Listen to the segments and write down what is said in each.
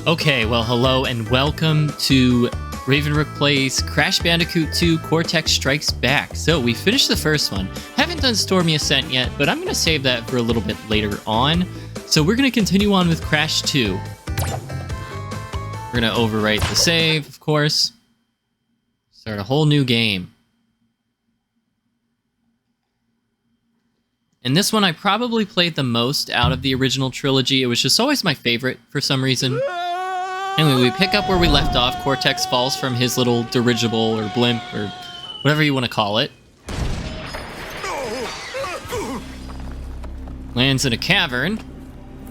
Okay, well, hello and welcome to Ravenrook Plays Crash Bandicoot 2 Cortex Strikes Back. So, we finished the first one. Haven't done Stormy Ascent yet, but I'm going to save that for a little bit later on. So, we're going to continue on with Crash 2. We're going to overwrite the save, of course. Start a whole new game. And this one I probably played the most out of the original trilogy. It was just always my favorite for some reason. Anyway, we pick up where we left off. Cortex falls from his little dirigible or blimp or whatever you want to call it. Lands in a cavern.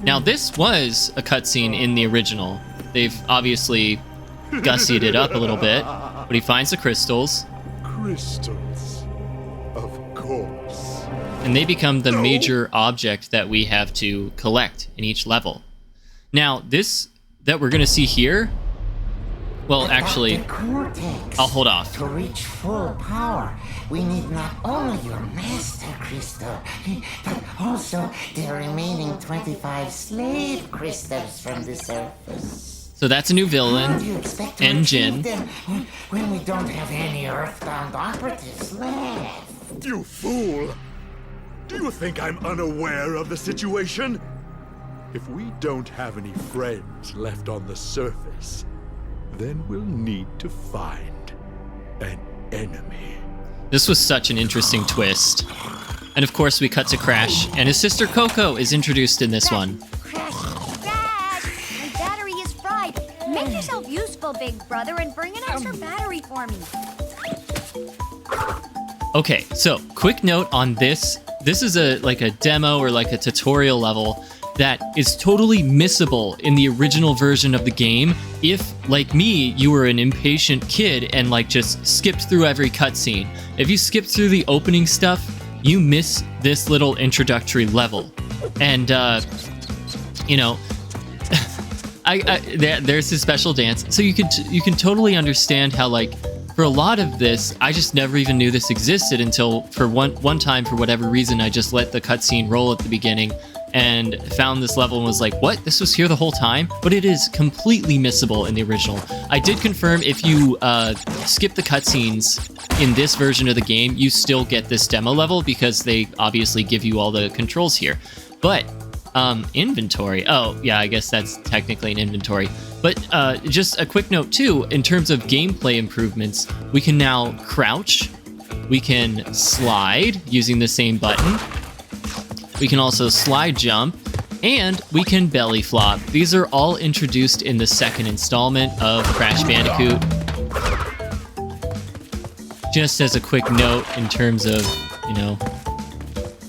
Now, this was a cutscene in the original. They've obviously gussied it up a little bit, but he finds the crystals. Crystals, of course. And they become the major object that we have to collect in each level. Now, this that we're going to see here, well, actually, Cortex. I'll hold off. To reach full power, we need not only your master crystal, but also the remaining 25 slave crystals from the surface. So that's a new How villain, do you expect to Engine. retrieve them when we don't have any earthbound operatives left? You fool! Do you think I'm unaware of the situation? If we don't have any friends left on the surface, then we'll need to find an enemy. This was such an interesting twist. And of course, we cut to Crash, and his sister Coco is introduced in this one. Crash, Dad! My battery is fried. Make yourself useful, big brother, and bring an extra battery for me. Okay, so quick note on this. This is a demo or like a tutorial level that is totally missable in the original version of the game if, like me, you were an impatient kid and just skipped through every cutscene. If you skip through the opening stuff, you miss this little introductory level. And, there's his special dance. So you can totally understand how, for a lot of this, I just never even knew this existed until for one time, for whatever reason, I just let the cutscene roll at the beginning and found this level and was like, what? This was here the whole time? But it is completely missable in the original. I did confirm if you skip the cutscenes in this version of the game, you still get this demo level because they obviously give you all the controls here. But inventory. Oh, yeah, I guess that's technically an inventory. But just a quick note, too, in terms of gameplay improvements, we can now crouch. We can slide using the same button. We can also slide jump, and we can belly flop. These are all introduced in the second installment of Crash Bandicoot. Just as a quick note in terms of,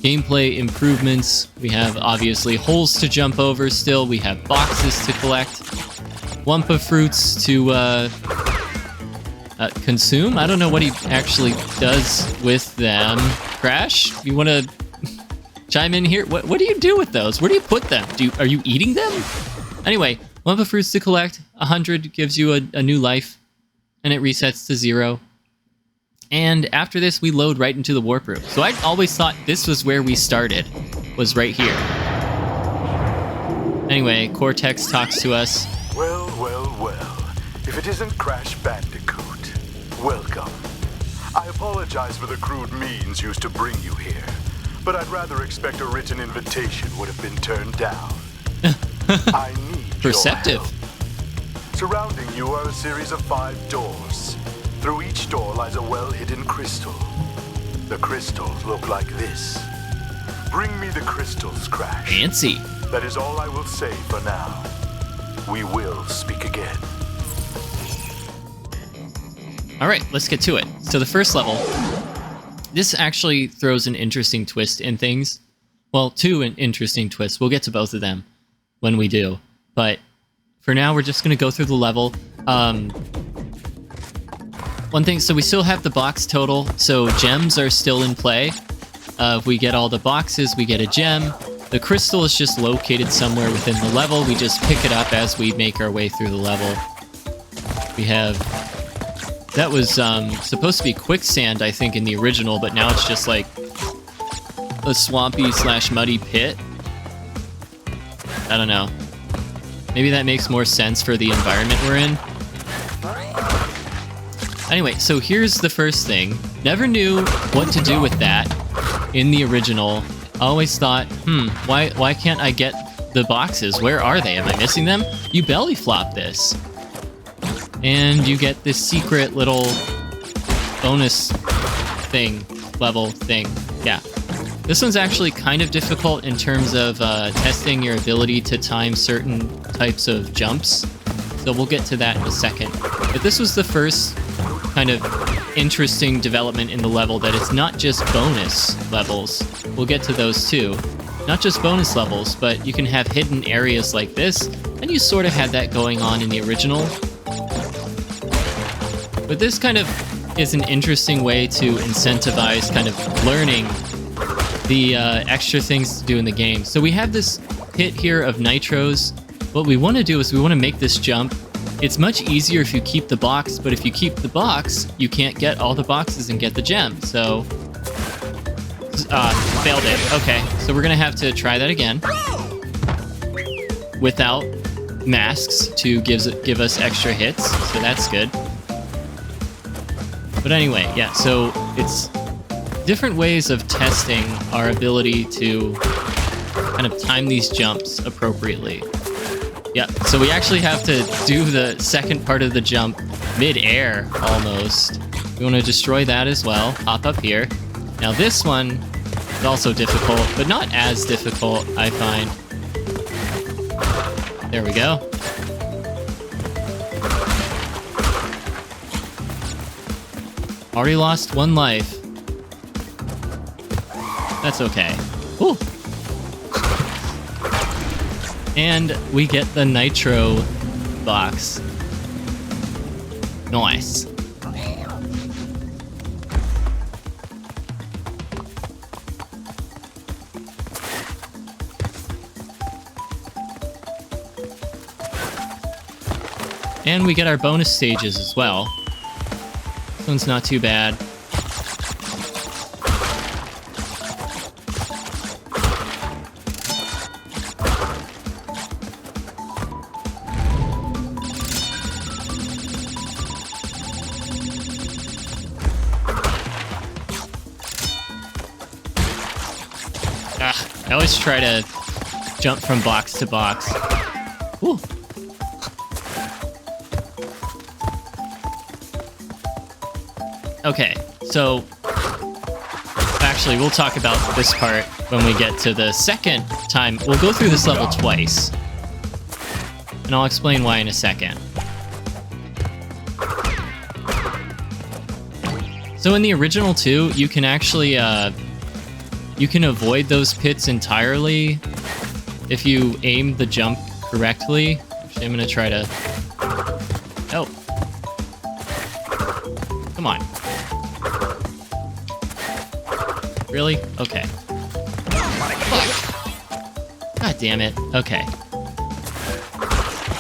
gameplay improvements, we have obviously holes to jump over still. We have boxes to collect. Wumpa fruits to consume. I don't know what he actually does with them. Crash, you want to chime in here? What do you do with those? Where do you put them? Are you eating them? Anyway, Wumpa fruits to collect. 100 gives you a new life, and it resets to 0. And after this, we load right into the warp room. So I always thought this was where we started, was right here. Anyway, Cortex talks to us. Well. If it isn't Crash Bandicoot, welcome. I apologize for the crude means used to bring you here, but I'd rather expect a written invitation would have been turned down. I need Perceptive. your help. Surrounding you are a series of 5 doors. Through each door lies a well-hidden crystal. The crystals look like this. Bring me the crystals, Crash. Fancy. That is all I will say for now. We will speak again. All right, let's get to it. So the first level, this actually throws an interesting twist in things. Well, 2 interesting twists. We'll get to both of them when we do. But for now, we're just going to go through the level. One thing, so we still have the box total, so gems are still in play. If we get all the boxes, we get a gem. The crystal is just located somewhere within the level. We just pick it up as we make our way through the level. We have... That was supposed to be quicksand, I think, in the original, but now it's just like a swampy / muddy pit. I don't know. Maybe that makes more sense for the environment we're in. Anyway, so here's the first thing. Never knew what to do with that in the original. Always thought, why can't I get the boxes? Where are they? Am I missing them? You belly flop this. And you get this secret little bonus thing, level thing. Yeah. This one's actually kind of difficult in terms of testing your ability to time certain types of jumps. So we'll get to that in a second. But this was the first kind of interesting development in the level, that it's not just bonus levels. We'll get to those too. Not just bonus levels, but you can have hidden areas like this, and you sort of had that going on in the original. But this kind of is an interesting way to incentivize kind of learning the extra things to do in the game. So we have this pit here of nitros. What we want to do is we want to make this jump. It's much easier if you keep the box, but if you keep the box, you can't get all the boxes and get the gem. So, failed it. Okay, so we're gonna have to try that again without masks to give us extra hits. So that's good. But anyway, yeah. So it's different ways of testing our ability to kind of time these jumps appropriately. Yeah, so we actually have to do the second part of the jump mid-air, almost. We want to destroy that as well. Hop up here. Now this one is also difficult, but not as difficult, I find. There we go. Already lost 1 life. That's okay. Ooh. And we get the nitro box. Nice. And we get our bonus stages as well. This one's not too bad. I always try to jump from box to box. Ooh. Okay, so actually we'll talk about this part when we get to the second time. We'll go through this level twice, and I'll explain why in a second. So in the original 2, you can actually you can avoid those pits entirely if you aim the jump correctly. Actually, I'm gonna try to... Oh. Come on. Really? Okay. Fuck. God damn it. Okay.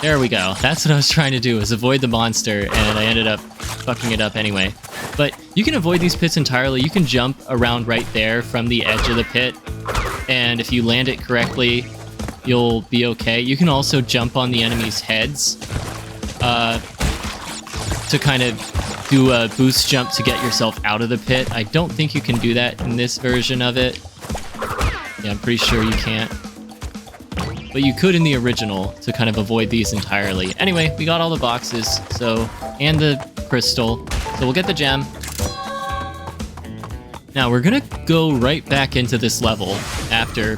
There we go. That's what I was trying to do, is avoid the monster, and I ended up fucking it up anyway. But you can avoid these pits entirely. You can jump around right there from the edge of the pit, and if you land it correctly, you'll be okay. You can also jump on the enemies' heads to kind of do a boost jump to get yourself out of the pit. I don't think you can do that in this version of it. Yeah, I'm pretty sure you can't. But you could in the original to kind of avoid these entirely. Anyway, we got all the boxes, so, and the crystal. So we'll get the gem. Now we're gonna go right back into this level after,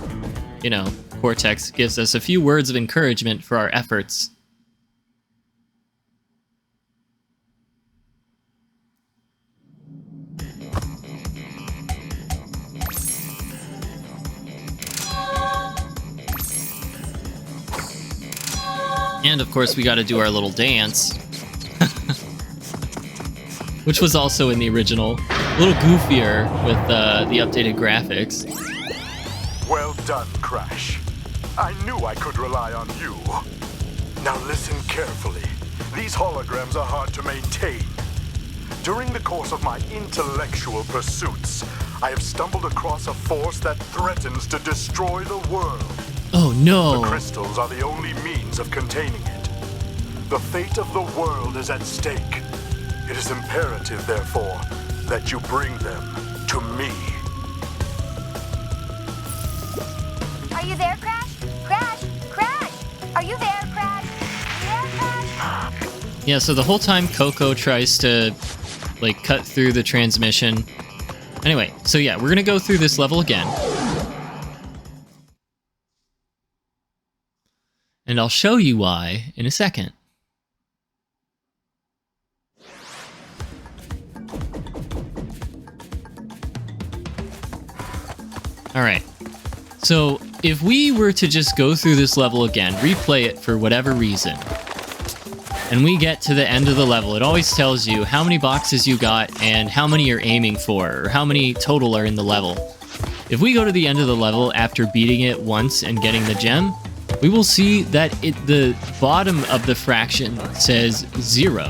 you know, Cortex gives us a few words of encouragement for our efforts. And of course we gotta do our little dance. Which was also in the original. A little goofier with the updated graphics. Well done, Crash. I knew I could rely on you. Now listen carefully. These holograms are hard to maintain. During the course of my intellectual pursuits, I have stumbled across a force that threatens to destroy the world. Oh no! The crystals are the only means of containing it. The fate of the world is at stake. It is imperative, therefore, that you bring them to me. Are you there, Crash? Crash! Crash! Are you there, Crash? You there, Crash? Yeah, so the whole time Coco tries to, like, cut through the transmission. Anyway, so yeah, we're gonna go through this level again. And I'll show you why in a second. Alright, so if we were to just go through this level again, replay it for whatever reason, and we get to the end of the level, it always tells you how many boxes you got and how many you're aiming for, or how many total are in the level. If we go to the end of the level after beating it once and getting the gem, we will see that the bottom of the fraction says 0,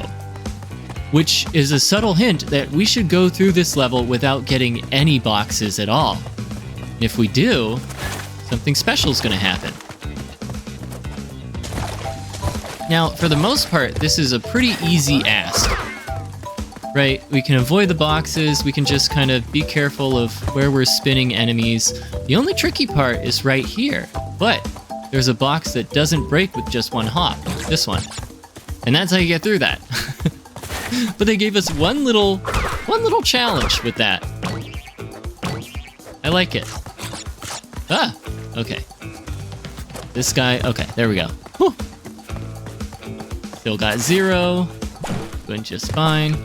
which is a subtle hint that we should go through this level without getting any boxes at all. If we do, something special is going to happen. Now, for the most part, this is a pretty easy ask, right? We can avoid the boxes, we can just kind of be careful of where we're spinning enemies. The only tricky part is right here, but there's a box that doesn't break with just one hop, this one. And that's how you get through that. But they gave us one little challenge with that. I like it. Ah, okay. This guy, okay, there we go. Whew. Still got 0. Doing just fine.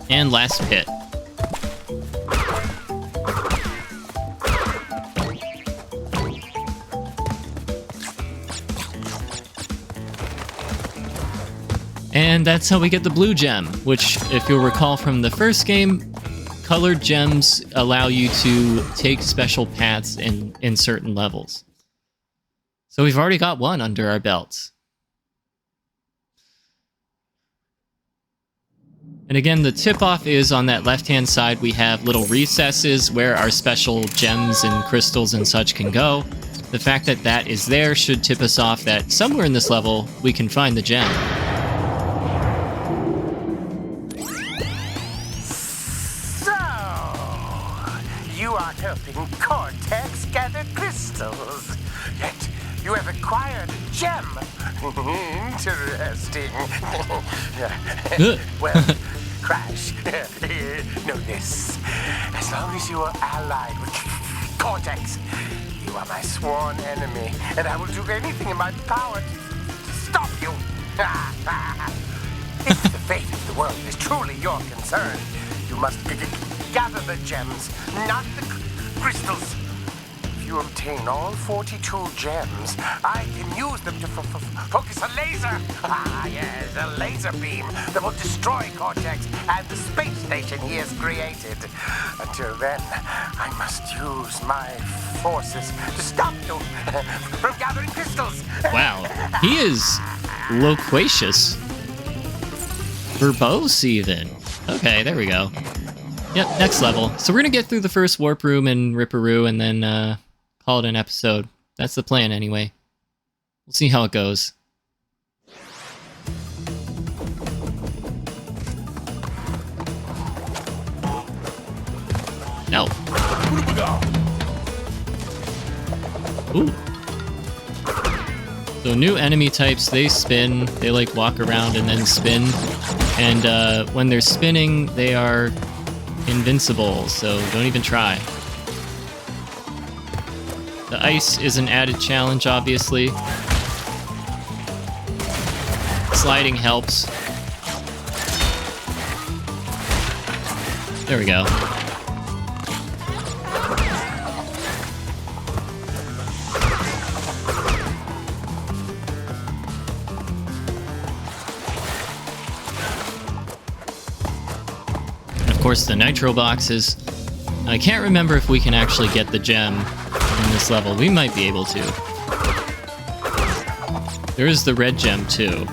And last pit. And that's how we get the blue gem, which, if you'll recall from the first game, colored gems allow you to take special paths in certain levels. So we've already got one under our belts. And again, the tip-off is on that left-hand side, we have little recesses where our special gems and crystals and such can go. The fact that that is there should tip us off that somewhere in this level, we can find the gem. So, you are helping Cortex gather crystals, yet you have acquired a gem. Interesting. Well, Crash, know this. As long as you are allied with Cortex, you are my sworn enemy, and I will do anything in my power to stop you. If the fate of the world is truly your concern, you must gather the gems, not the crystals. If you obtain all 42 gems, I can use them to focus a laser. Yes, a laser beam that will destroy Cortex and the space station he has created. Until then, I must use my forces to stop you from gathering crystals. Wow, he is loquacious. Verbose, even. Okay, there we go. Yep, next level. So we're gonna get through the first warp room and Ripperoo and then call it an episode. That's the plan anyway. We'll see how it goes. No. Ooh. So new enemy types, they spin, they like walk around and then spin. And when they're spinning, they are invincible, so don't even try. The ice is an added challenge, obviously. Sliding helps. There we go. Of course, the nitro boxes. I can't remember if we can actually get the gem in this level. We might be able to. There is the red gem, too.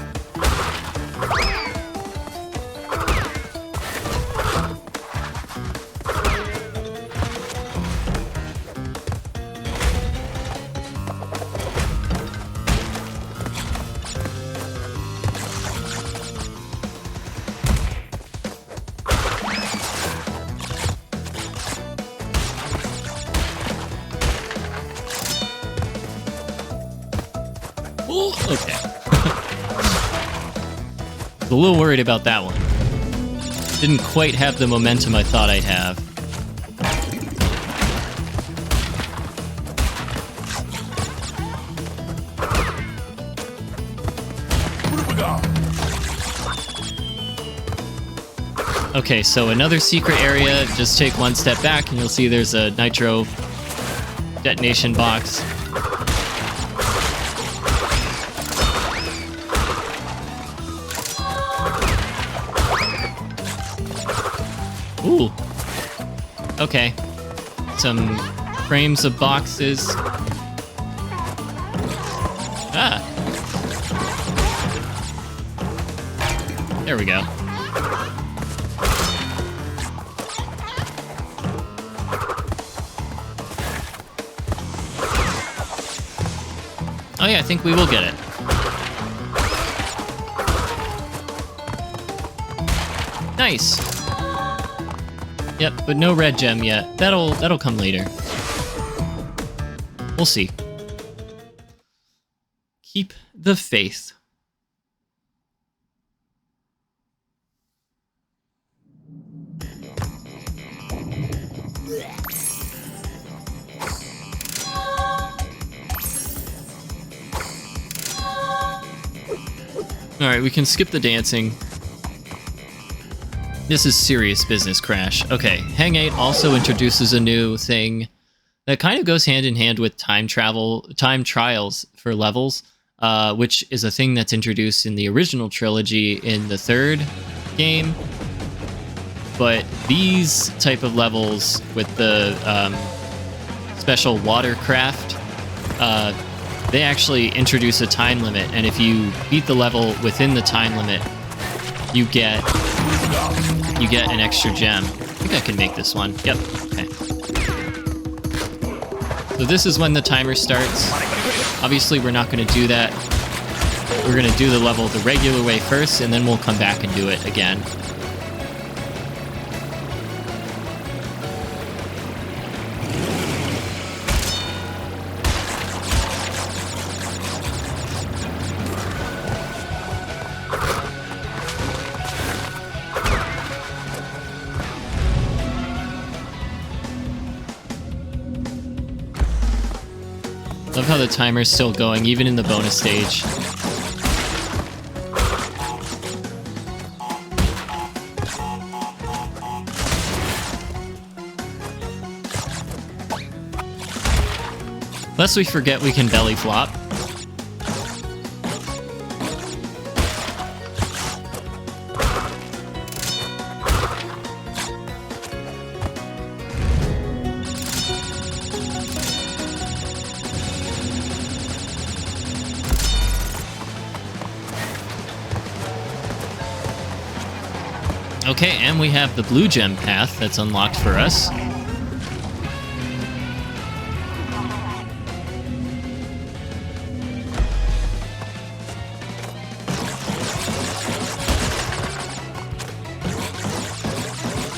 Okay. A little worried about that one. Didn't quite have the momentum I thought I'd have. Okay, so another secret area. Just take one step back and you'll see there's a nitro detonation box. Ooh. Okay. Some frames of boxes. Ah. There we go. Oh yeah, I think we will get it. Nice. Yep, but no red gem yet. That'll come later. We'll see. Keep the faith. Alright, we can skip the dancing. This is serious business, Crash. Okay, Hang 8 also introduces a new thing that kind of goes hand in hand with time trials for levels, which is a thing that's introduced in the original trilogy in the 3rd game. But these type of levels with the special watercraft, they actually introduce a time limit, and if you beat the level within the time limit, you get an extra gem. I think I can make this one. Yep. Okay. So this is when the timer starts. Obviously, we're not going to do that. We're going to do the level the regular way first, and then we'll come back and do it again. Love how the timer's still going, even in the bonus stage. Lest we forget we can belly flop. Okay, and we have the blue gem path that's unlocked for us.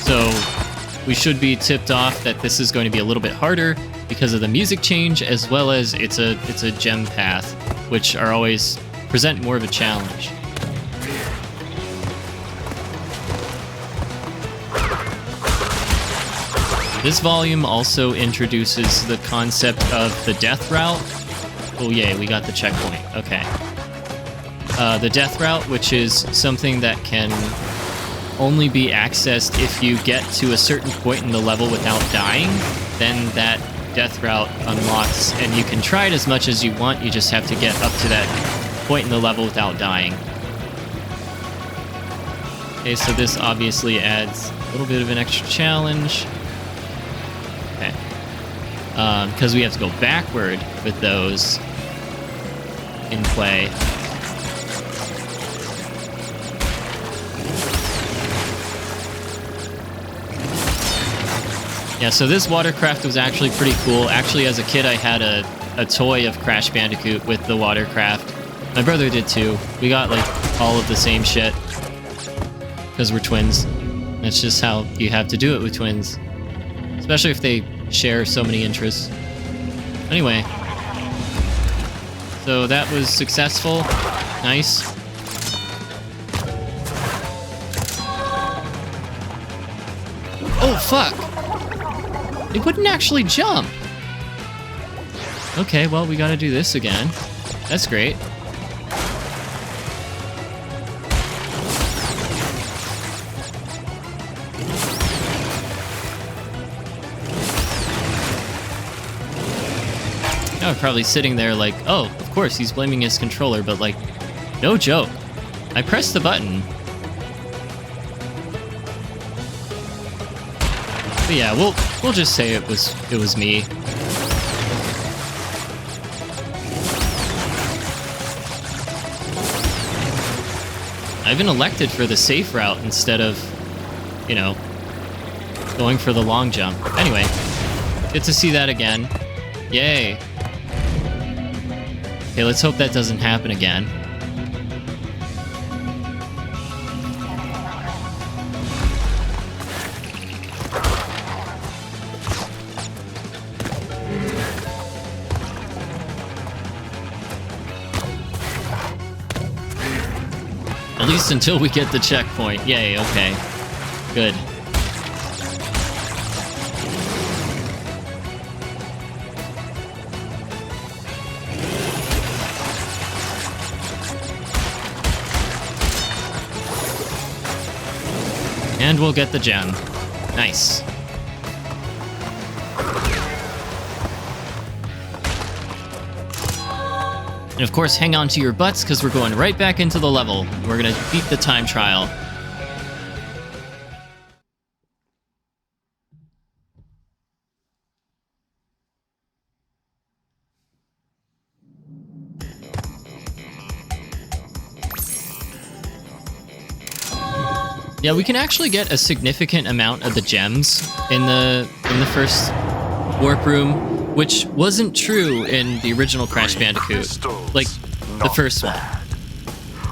So we should be tipped off that this is going to be a little bit harder because of the music change, as well as it's a gem path, which are always present more of a challenge. This volume also introduces the concept of the death route. Oh yay, we got the checkpoint. Okay. The death route, which is something that can only be accessed if you get to a certain point in the level without dying, then that death route unlocks, and you can try it as much as you want, you just have to get up to that point in the level without dying. Okay, so this obviously adds a little bit of an extra challenge. Okay. Because we have to go backward with those in play. Yeah, so this watercraft was actually pretty cool. Actually, as a kid, I had a toy of Crash Bandicoot with the watercraft. My brother did too. We got, like, all of the same shit. Because we're twins. That's just how you have to do it with twins. Especially if they share so many interests. Anyway. So that was successful. Nice. Oh, fuck! It wouldn't actually jump! Okay, well, we gotta do this again. That's great. Now I'm probably sitting there like, oh, of course, he's blaming his controller, but like, no joke. I pressed the button. But yeah, we'll just say it was me. I even elected for the safe route instead of, you know, going for the long jump. Anyway, get to see that again. Yay. Okay, let's hope that doesn't happen again. At least until we get the checkpoint. Yay, okay. Good. And we'll get the gem. Nice. And of course, hang on to your butts, because we're going right back into the level. We're going to beat the time trial. Yeah, we can actually get a significant amount of the gems in the first warp room, which wasn't true in the original Crash Bandicoot, like the first one.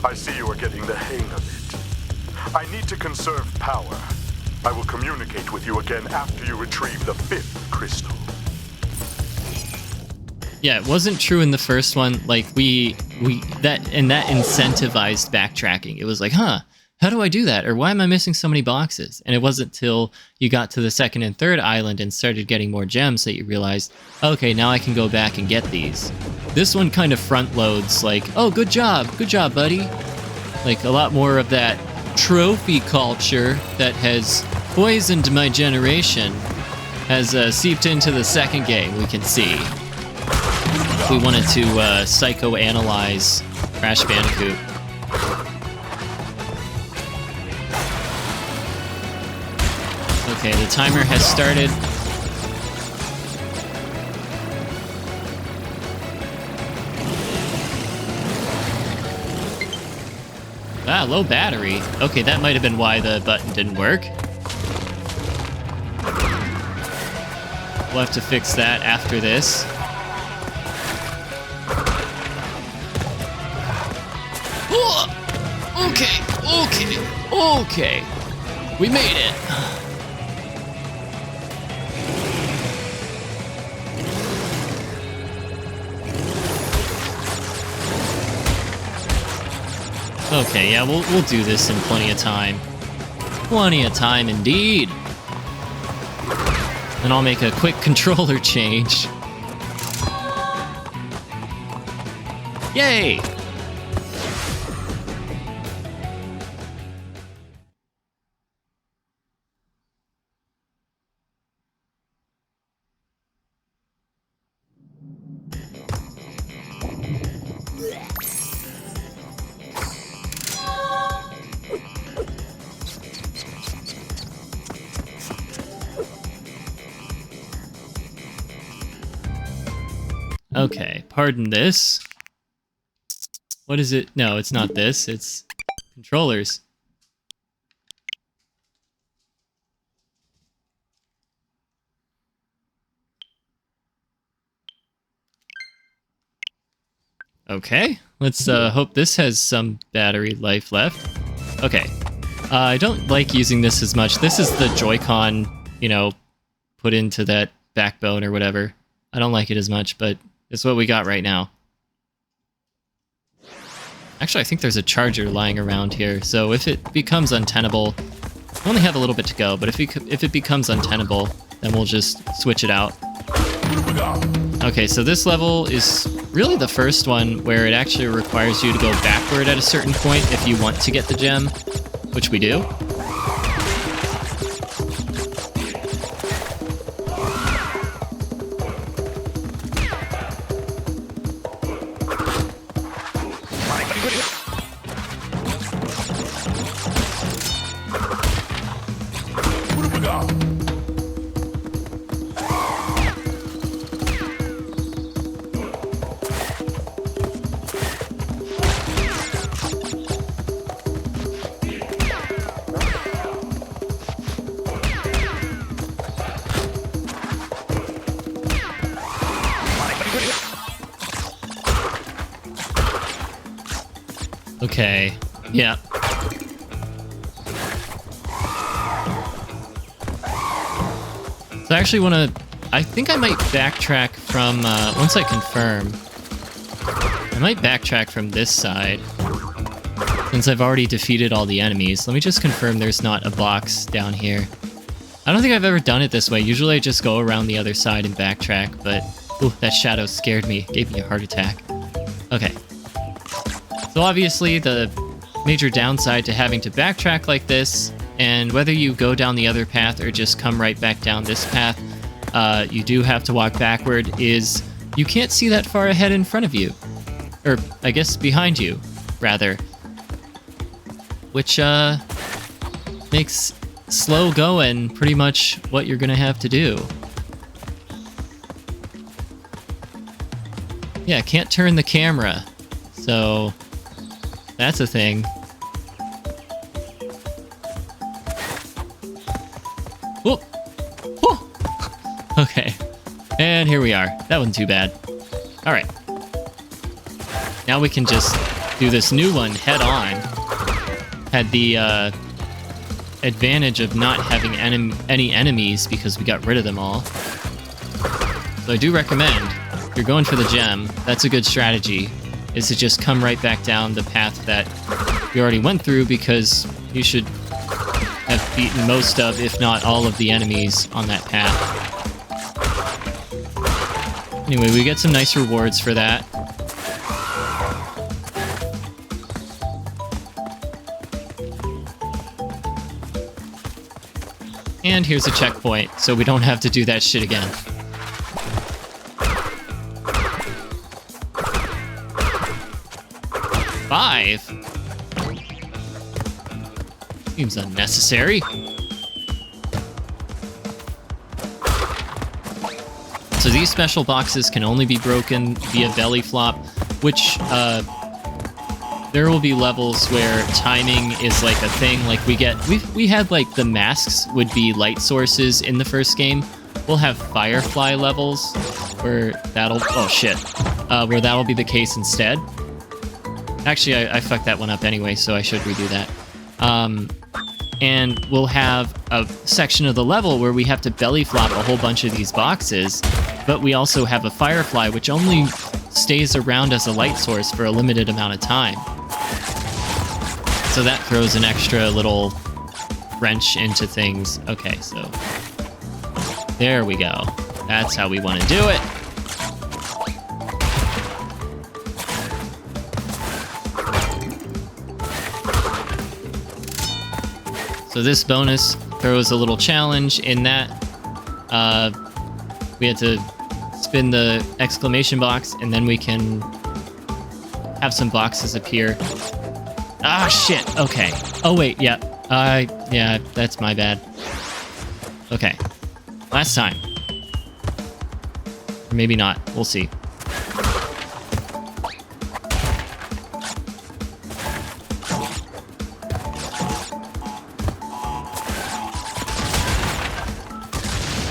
I see you are getting the hang of it. I need to conserve power. I will communicate with you again after you retrieve the 5th crystal. Yeah, it wasn't true in the first one. Like that incentivized backtracking. It was like, huh, how do I do that? Or why am I missing so many boxes? And it wasn't till you got to the second and third island and started getting more gems that you realized, okay, now I can go back and get these. This one kind of front loads like, oh, good job, buddy. Like a lot more of that trophy culture that has poisoned my generation has seeped into the second game, we can see. If we wanted to psychoanalyze Crash Bandicoot. Okay, the timer has started. Ah, low battery. Okay, that might have been why the button didn't work. We'll have to fix that after this. Oh, okay. We made it. Okay, yeah, we'll do this in plenty of time. Plenty of time, indeed. And I'll make a quick controller change. Yay! Okay, pardon this. What is it? No, it's not this. It's controllers. Okay, let's hope this has some battery life left. Okay, I don't like using this as much. This is the Joy-Con, you know, put into that backbone or whatever. I don't like it as much, but it's what we got right now. Actually, I think there's a charger lying around here, so if it becomes untenable, we only have a little bit to go, but if it becomes untenable, then we'll just switch it out. Okay, so this level is really the first one where it actually requires you to go backward at a certain point if you want to get the gem, which we do. Okay, yeah. So I actually want to... I think I might backtrack from... once I confirm... I might backtrack from this side. Since I've already defeated all the enemies. Let me just confirm there's not a box down here. I don't think I've ever done it this way. Usually I just go around the other side and backtrack, but... Ooh, that shadow scared me. Gave me a heart attack. Okay. So obviously the major downside to having to backtrack like this, and whether you go down the other path or just come right back down this path, you do have to walk backward, is you can't see that far ahead in front of you. Or, I guess, behind you, rather. Which, makes slow going pretty much what you're gonna have to do. Yeah, can't turn the camera. So... that's a thing. Whoop! Whoop! Okay. And here we are. That wasn't too bad. Alright. Now we can just do this new one head on. Had the advantage of not having any enemies because we got rid of them all. So I do recommend, if you're going for the gem, that's a good strategy. Is to just come right back down the path that you already went through, because you should have beaten most of, if not all of the enemies on that path. Anyway, we get some nice rewards for that. And here's a checkpoint, so we don't have to do that shit again. Five? Seems unnecessary. So these special boxes can only be broken via belly flop, which, there will be levels where timing is like a thing. Like we had like the masks would be light sources in the first game. We'll have firefly levels where that'll, oh shit, where that'll be the case instead. Actually, I fucked that one up anyway, so I should redo that. And we'll have a section of the level where we have to belly flop a whole bunch of these boxes, but we also have a firefly which only stays around as a light source for a limited amount of time. So that throws an extra little wrench into things. Okay, so there we go. That's how we want to do it. So this bonus throws a little challenge in that we had to spin the exclamation box, and then we can have some boxes appear. Ah, shit. Okay. Oh, wait. Yeah. Yeah, that's my bad. Okay. Last time. Or maybe not. We'll see.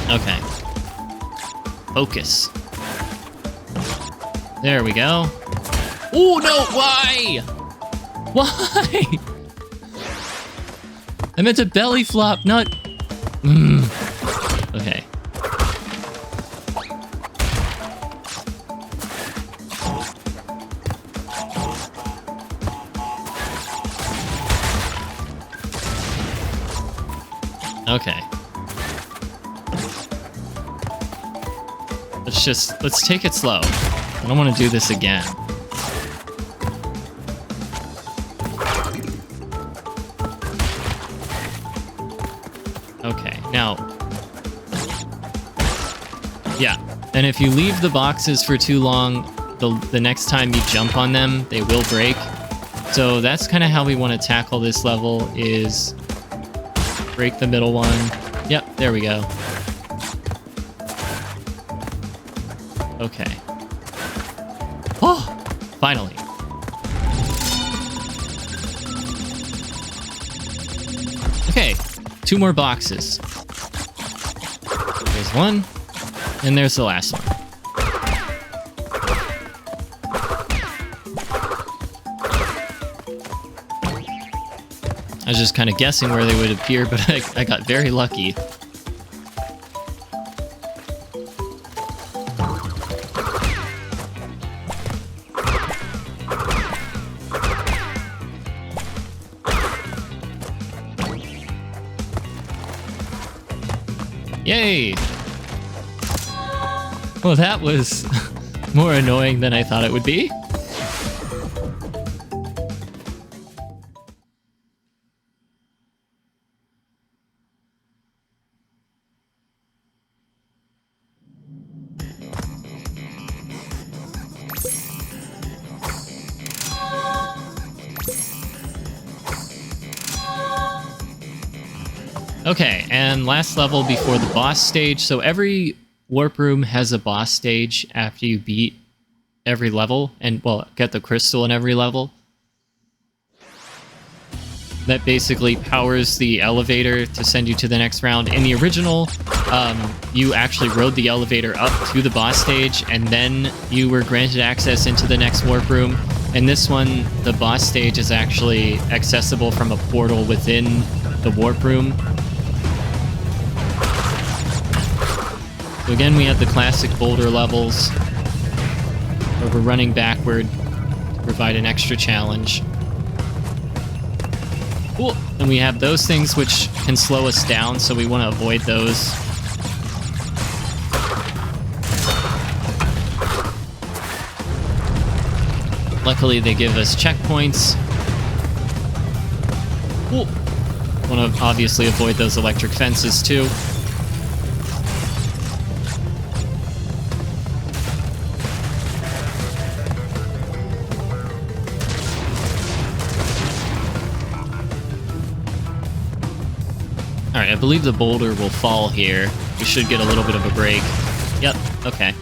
Okay. Focus. There we go. Oh, no! Why? Why? I meant to belly flop, not... Okay. Okay. Let's take it slow. I don't want to do this again. Okay, now... Yeah, and if you leave the boxes for too long, the next time you jump on them, they will break. So that's kind of how we want to tackle this level, is break the middle one. Yep, there we go. Okay. Oh, finally. Okay, 2 more boxes. There's one, and there's the last one. I was just kind of guessing where they would appear, but I got very lucky. Yay! Well, that was more annoying than I thought it would be. Okay, and last level before the boss stage. So every warp room has a boss stage after you beat every level, and, well, get the crystal in every level. That basically powers the elevator to send you to the next round. In the original, you actually rode the elevator up to the boss stage, and then you were granted access into the next warp room. In this one, the boss stage is actually accessible from a portal within the warp room. So again, we have the classic boulder levels, where we're running backward to provide an extra challenge. Cool. And we have those things which can slow us down, so we want to avoid those. Luckily, they give us checkpoints. Cool. Want to obviously avoid those electric fences too. Alright, I believe the boulder will fall here. We should get a little bit of a break. Yep, okay.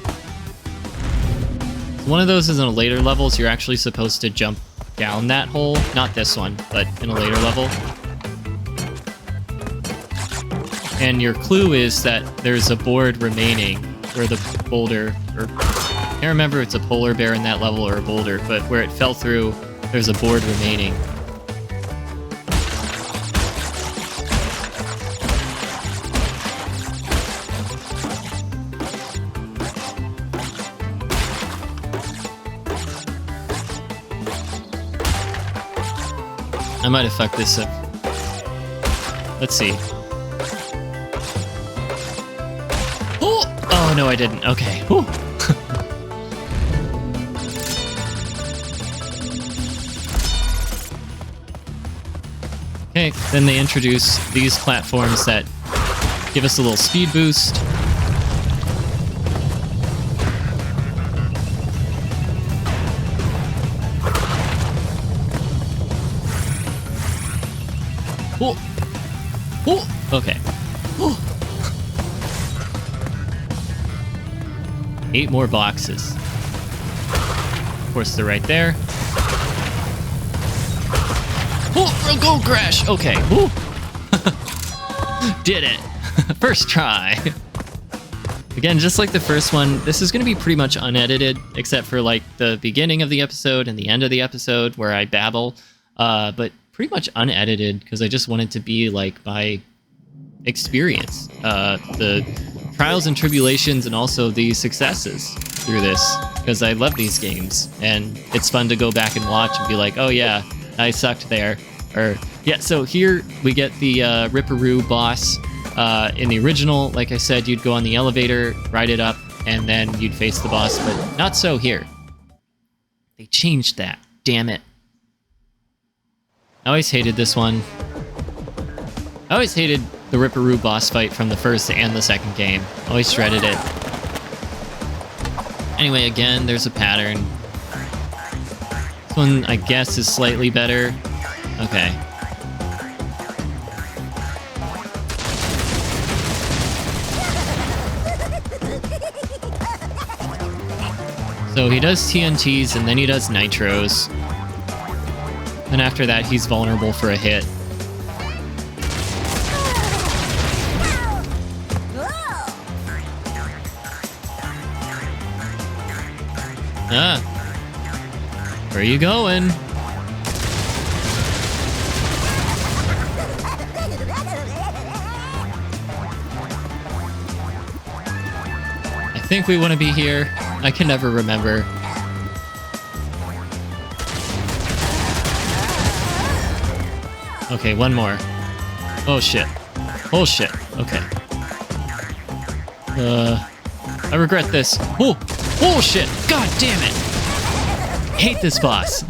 One of those is in a later level, so you're actually supposed to jump down that hole. Not this one, but in a later level. And your clue is that there's a board remaining where the boulder, or I can't remember if it's a polar bear in that level or a boulder, but where it fell through, there's a board remaining. I might have fucked this up. Let's see. Oh, no, I didn't. Okay. Whew. Okay, then they introduce these platforms that give us a little speed boost. Oh. Oh. Okay. Oh. 8 more boxes. Of course, they're right there. Oh, go Crash! Okay. Woo. Did it. First try. Again, just like the first one, this is going to be pretty much unedited, except for like the beginning of the episode and the end of the episode where I babble. But pretty much unedited because I just wanted to be like my experience, the trials and tribulations and also the successes through this, because I love these games and it's fun to go back and watch and be like, oh yeah, I sucked there. Or yeah, so here we get the Ripperoo boss In the original, like I said, you'd go on the elevator, ride it up, and then you'd face the boss, but not so here. They changed that. Damn it. I always hated this one. I always hated the Ripperoo boss fight from the first and the second game. Always dreaded it. Anyway, again, there's a pattern. This one, I guess, is slightly better. Okay. So he does TNTs, and then he does Nitros. And after that, he's vulnerable for a hit. Ah. Where are you going? I think we want to be here. I can never remember. Okay, one more. Oh shit. Oh shit. Okay. I regret this. Oh! Oh shit! God damn it! Hate this boss.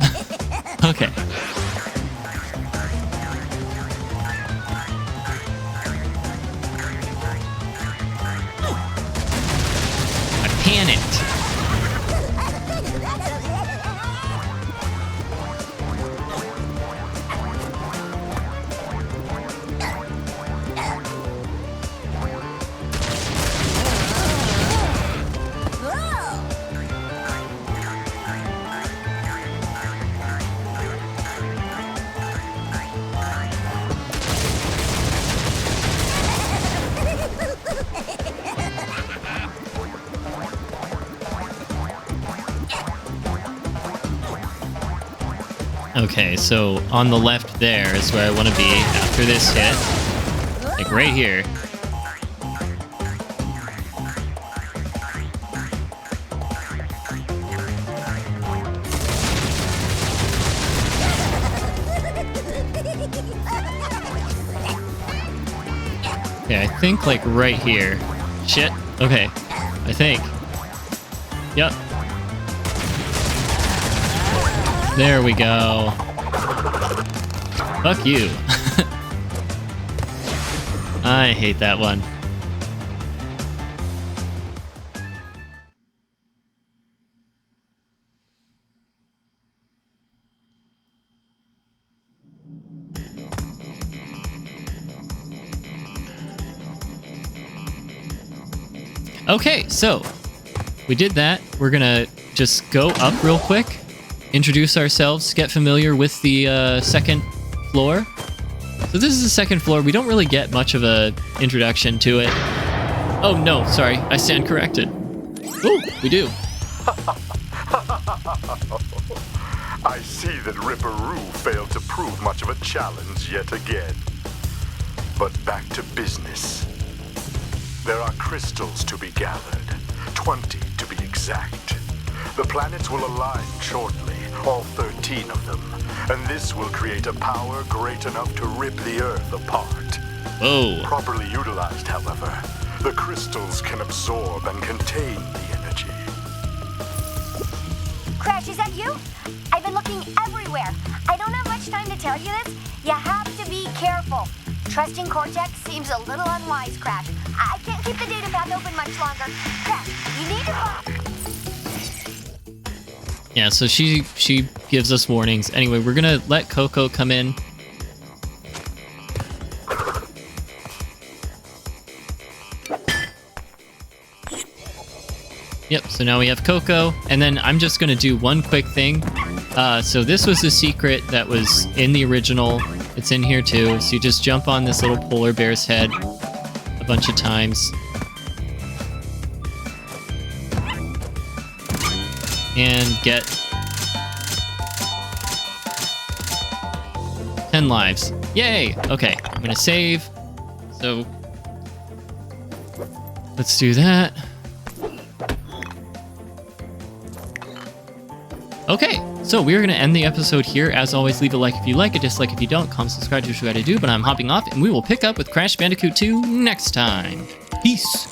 Okay. I panicked. Okay, so on the left there is where I want to be after this hit. Like right here. Okay, I think like right here. Shit. Okay, I think. Yep. There we go. Fuck you. I hate that one. Okay, so we did that. We're gonna just go up real quick. Introduce ourselves, get familiar with the second floor. So this is the second floor. We don't really get much of a introduction to it. Oh no, sorry, I stand corrected. Oh, we do. I see that Ripperoo failed to prove much of a challenge yet again. But back to business. There are crystals to be gathered, 20 to be exact. The planets will align shortly, all 13 of them, and this will create a power great enough to rip the Earth apart. Oh. Properly utilized, however, the crystals can absorb and contain the energy. Crash, is that you? I've been looking everywhere. I don't have much time to tell you this. You have to be careful. Trusting Cortex seems a little unwise, Crash. I can't keep the data path open much longer. Crash, you need to find... Yeah, so she gives us warnings. Anyway, we're gonna let Coco come in. Yep, so now we have Coco, and then I'm just gonna do one quick thing. So this was a secret that was in the original. It's in here too. So you just jump on this little polar bear's head a bunch of times. And get 10 lives. Yay! Okay, I'm gonna save. So let's do that. Okay, So we're going to end the episode here. As always, leave a like if you like, a dislike if you don't, comment, subscribe, do what you gotta do, but I'm hopping off, and we will pick up with Crash Bandicoot 2 next time. Peace!